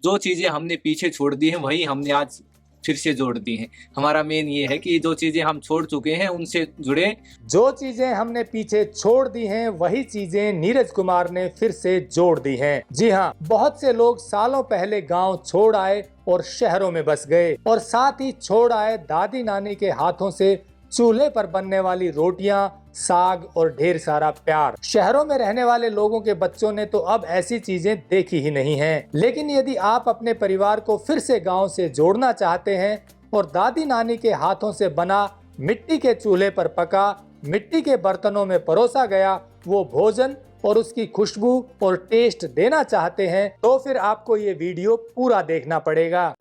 जो चीजें हमने पीछे छोड़ दी हैं वही हमने आज फिर से जोड़ दी हैं। हमारा मेन ये है कि जो चीजें हम छोड़ चुके हैं उनसे जुड़े। जो चीजें हमने पीछे छोड़ दी हैं वही चीजें नीरज कुमार ने फिर से जोड़ दी हैं। जी हाँ, बहुत से लोग सालों पहले गांव छोड़ आए और शहरों में बस गए और साथ ही छोड़ आए दादी नानी के हाथों से चूल्हे पर बनने वाली रोटियां, साग और ढेर सारा प्यार। शहरों में रहने वाले लोगों के बच्चों ने तो अब ऐसी चीजें देखी ही नहीं हैं। लेकिन यदि आप अपने परिवार को फिर से गांव से जोड़ना चाहते हैं और दादी नानी के हाथों से बना, मिट्टी के चूल्हे पर पका, मिट्टी के बर्तनों में परोसा गया वो भोजन और उसकी खुशबू और टेस्ट देना चाहते हैं, तो फिर आपको ये वीडियो पूरा देखना पड़ेगा।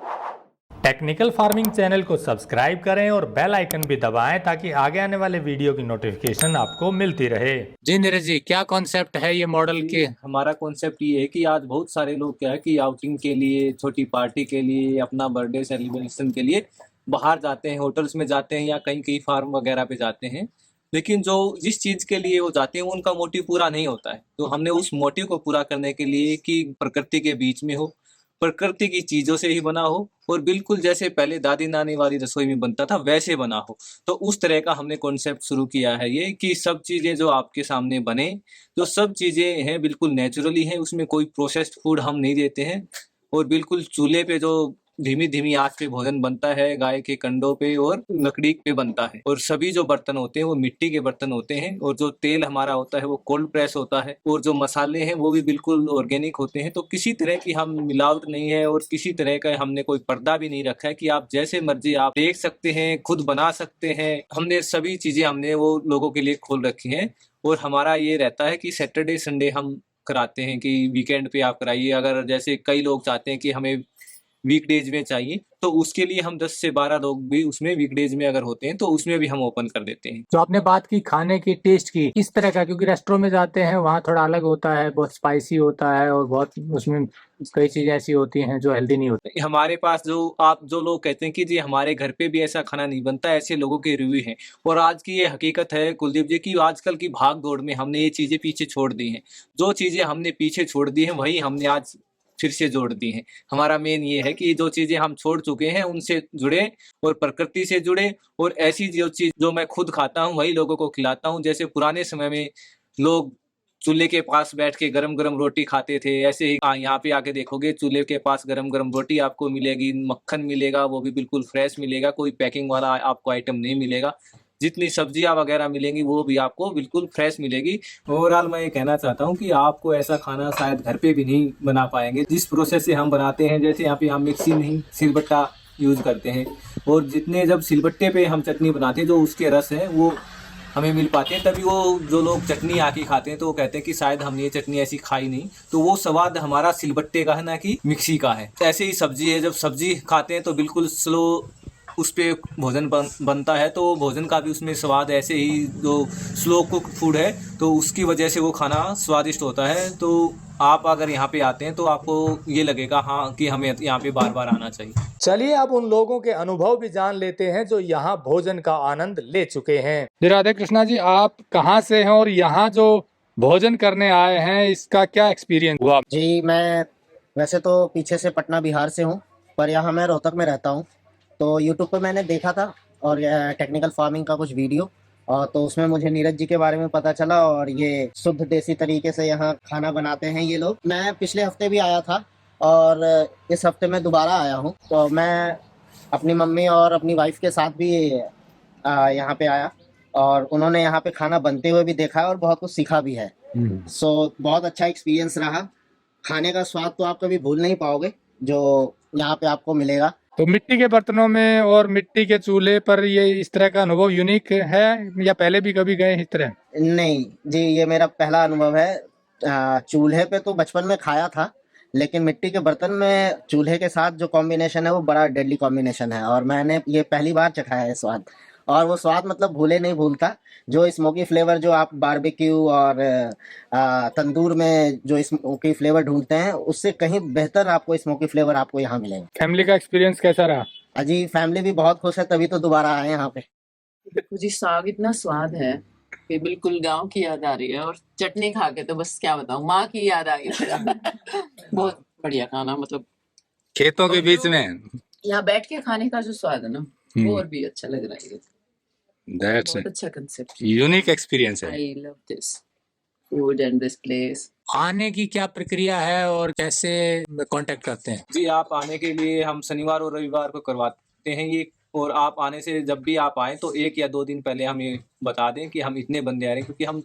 टेक्निकल फार्मिंग चैनल को सब्सक्राइब करें और बेल आइकन भी दबाएं ताकि आगे आने वाले वीडियो की नोटिफिकेशन आपको मिलती रहे। जी नीरज जी, क्या कॉन्सेप्ट है ये मॉडल के? हमारा कॉन्सेप्ट ये है कि आज बहुत सारे लोग क्या है कि आउटिंग के लिए, छोटी पार्टी के लिए, अपना बर्थडे सेलिब्रेशन के लिए बाहर जाते हैं, होटल्स में जाते हैं या कहीं कहीं फार्म वगैरह पे जाते हैं। लेकिन जो जिस चीज के लिए वो जाते हैं उनका मोटिव पूरा नहीं होता है। तो हमने उस मोटिव को पूरा करने के लिए कि प्रकृति के बीच में हो, प्रकृति की चीजों से ही बना हो और बिल्कुल जैसे पहले दादी नानी वाली रसोई में बनता था वैसे बना हो, तो उस तरह का हमने कॉन्सेप्ट शुरू किया है ये कि सब चीजें जो आपके सामने बने, जो सब चीजें हैं बिल्कुल नेचुरली हैं, उसमें कोई प्रोसेस्ड फूड हम नहीं देते हैं और बिल्कुल चूल्हे पे जो धीमी धीमी आंच पे भोजन बनता है, गाय के कंडों पे और लकड़ी पे बनता है। और सभी जो बर्तन होते हैं वो मिट्टी के बर्तन होते हैं और जो तेल हमारा होता है वो कोल्ड प्रेस होता है और जो मसाले हैं वो भी बिल्कुल ऑर्गेनिक होते हैं। तो किसी तरह की हम मिलावट नहीं है और किसी तरह का हमने कोई पर्दा भी नहीं रखा है कि आप जैसे मर्जी आप देख सकते हैं, खुद बना सकते हैं। हमने सभी चीजें हमने वो लोगों के लिए खोल रखी हैं और हमारा ये रहता है कि सैटरडे संडे हम कराते हैं कि वीकेंड पे आप कराइए। अगर जैसे कई लोग चाहते हैं कि हमें वीकडेज में चाहिए तो उसके लिए हम 10 से 12 लोग भी उसमें वीकडेज में अगर होते हैं तो उसमें भी हम ओपन कर देते हैं। जो आपने बात की खाने की, टेस्ट की, इस तरह का, क्योंकि रेस्टोरेंट में जाते हैं वहाँ थोड़ा अलग होता है, बहुत स्पाइसी होता है और बहुत उसमें कई चीजें ऐसी होती हैं जो हेल्दी नहीं होती। हमारे पास जो लोग कहते हैं कि जी हमारे घर पे भी ऐसा खाना नहीं बनता, ऐसे लोगों के रिव्यू हैं। और आज की ये हकीकत है कुलदीप जी की आजकल की भाग दौड़ में हमने ये चीजें पीछे छोड़ दी हैं। जो चीजें हमने पीछे छोड़ दी हैं वही हमने आज फिर से जोड़ दी हैं। हमारा मेन ये है कि जो चीजें हम छोड़ चुके हैं उनसे जुड़े और प्रकृति से जुड़े और ऐसी जो चीज जो मैं खुद खाता हूँ वही लोगों को खिलाता हूँ। जैसे पुराने समय में लोग चूल्हे के पास बैठ के गरम गरम रोटी खाते थे, ऐसे ही यहाँ पे आके देखोगे चूल्हे के पास गरम गरम रोटी आपको मिलेगी, मक्खन मिलेगा, वो भी बिल्कुल फ्रेश मिलेगा, कोई पैकिंग वाला आपको आइटम नहीं मिलेगा। जितनी सब्जियां वगैरह मिलेंगी वो भी आपको बिल्कुल फ्रेश मिलेगी। ओवरऑल मैं ये कहना चाहता हूँ कि आपको ऐसा खाना शायद घर पे भी नहीं बना पाएंगे जिस प्रोसेस से हम बनाते हैं। जैसे यहाँ पे हम मिक्सी नहीं, सिलबट्टा यूज करते हैं और जितने जब सिलबट्टे पे हम चटनी बनाते हैं जो उसके रस हैं वो हमें मिल पाते हैं, तभी वो जो लोग चटनी आके खाते हैं तो वो कहते हैं कि शायद हमने ये चटनी ऐसी खाई नहीं। तो वो स्वाद हमारा सिलबट्टे का है ना कि मिक्सी का है। ऐसे ही सब्जी है, जब सब्जी खाते हैं तो बिल्कुल स्लो उस पे भोजन बनता है, तो भोजन का भी उसमें स्वाद ऐसे ही जो स्लो कुक फूड है तो उसकी वजह से वो खाना स्वादिष्ट होता है। तो आप अगर यहाँ पे आते हैं तो आपको ये लगेगा हाँ कि हमें यहाँ पे बार बार आना चाहिए। चलिए अब उन लोगों के अनुभव भी जान लेते हैं जो यहाँ भोजन का आनंद ले चुके हैं। राधे कृष्णा जी, आप कहाँ से हैं और यहाँ जो भोजन करने आए हैं इसका क्या एक्सपीरियंस हुआ? जी, मैं वैसे तो पीछे से पटना बिहार से हूँ, पर यहाँ मैं रोहतक में रहता हूँ। तो यूट्यूब पे मैंने देखा था और टेक्निकल फार्मिंग का कुछ वीडियो, और तो उसमें मुझे नीरज जी के बारे में पता चला और ये शुद्ध देसी तरीके से यहाँ खाना बनाते हैं ये लोग। मैं पिछले हफ्ते भी आया था और इस हफ्ते मैं दोबारा आया हूँ। तो मैं अपनी मम्मी और अपनी वाइफ के साथ भी यहाँ पे आया और उन्होंने यहाँ पे खाना बनते हुए भी देखा है और बहुत कुछ सीखा भी है। सो बहुत अच्छा एक्सपीरियंस रहा। खाने का स्वाद तो आप कभी भूल नहीं पाओगे जो यहाँ पे आपको मिलेगा। तो मिट्टी के बर्तनों में और मिट्टी के चूल्हे पर ये इस तरह का अनुभव यूनिक है या पहले भी कभी गए इस तरह? नहीं जी, ये मेरा पहला अनुभव है। चूल्हे पे तो बचपन में खाया था, लेकिन मिट्टी के बर्तन में चूल्हे के साथ जो कॉम्बिनेशन है वो बड़ा डेडली कॉम्बिनेशन है और मैंने ये पहली बार चखा है स्वाद। और वो स्वाद मतलब भूले नहीं भूलता। जो स्मोकी फ्लेवर जो आप बारबेक्यू और तंदूर में जो स्मोकी फ्लेवर ढूंढते हैं उससे कहीं बेहतर आपको स्मोकी फ्लेवर आपको यहाँ मिलेगा। फैमिली का एक्सपीरियंस कैसा रहा? अजी फैमिली भी बहुत खुश है, तभी तो दोबारा आए यहाँ पे। देखो जी, साग इतना स्वाद है कि बिल्कुल गांव की याद आ रही है और चटनी खा के तो बस क्या बताऊं, माँ की याद आ गई। बहुत बढ़िया खाना, मतलब खेतों के बीच में। यहाँ बैठ के खाने का जो स्वाद है ना, वो और भी अच्छा लग रहा है। दैट्स बहुत अच्छा कंसेप्ट, यूनिक एक्सपीरियंस है। I love this food and this place. आने की क्या प्रक्रिया है और कैसे कांटेक्ट करते हैं? जी, आप आने के लिए हम शनिवार और रविवार को करवाते हैं ये, और आप आने से जब भी आप आएँ तो 1 या 2 दिन पहले हमें बता दें कि हम इतने बंदे आ रहे हैं, क्योंकि हम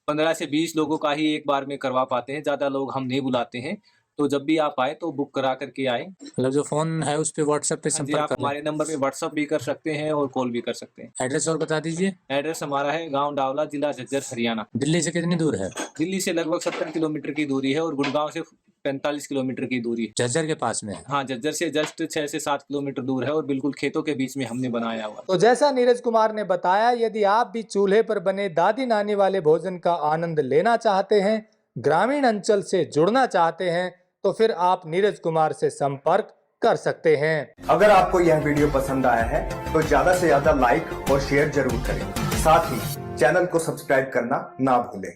15 से 20 लोगों का ही एक बार में करवा पाते हैं, ज़्यादा लोग हम नहीं बुलाते हैं। तो जब भी आप आएँ तो बुक करा कर के आएँ। मतलब जो फोन है उस पे व्हाट्सएप पे हाँ जी, संपर्क आप कर लें। हमारे नंबर पे व्हाट्सएप भी कर सकते हैं और कॉल भी कर सकते हैं। एड्रेस और बता दीजिए। एड्रेस हमारा है गाँव डावला, जिला झज्जर, हरियाणा। दिल्ली से कितनी दूर है? दिल्ली से लगभग 70 किलोमीटर की दूरी है और गुड़गाँव से 45 किलोमीटर की दूरी है। झज्जर के पास में है। हाँ, झज्जर से जस्ट 6 से 7 किलोमीटर दूर है और बिल्कुल खेतों के बीच में हमने बनाया हुआ है। तो जैसा नीरज कुमार ने बताया, यदि आप भी चूल्हे पर बने दादी नानी वाले भोजन का आनंद लेना चाहते हैं, ग्रामीण अंचल से जुड़ना चाहते हैं, तो फिर आप नीरज कुमार से संपर्क कर सकते हैं। अगर आपको यह वीडियो पसंद आया है तो ज्यादा से ज्यादा लाइक और शेयर जरूर करें। साथ ही चैनल को सब्सक्राइब करना ना भूलें।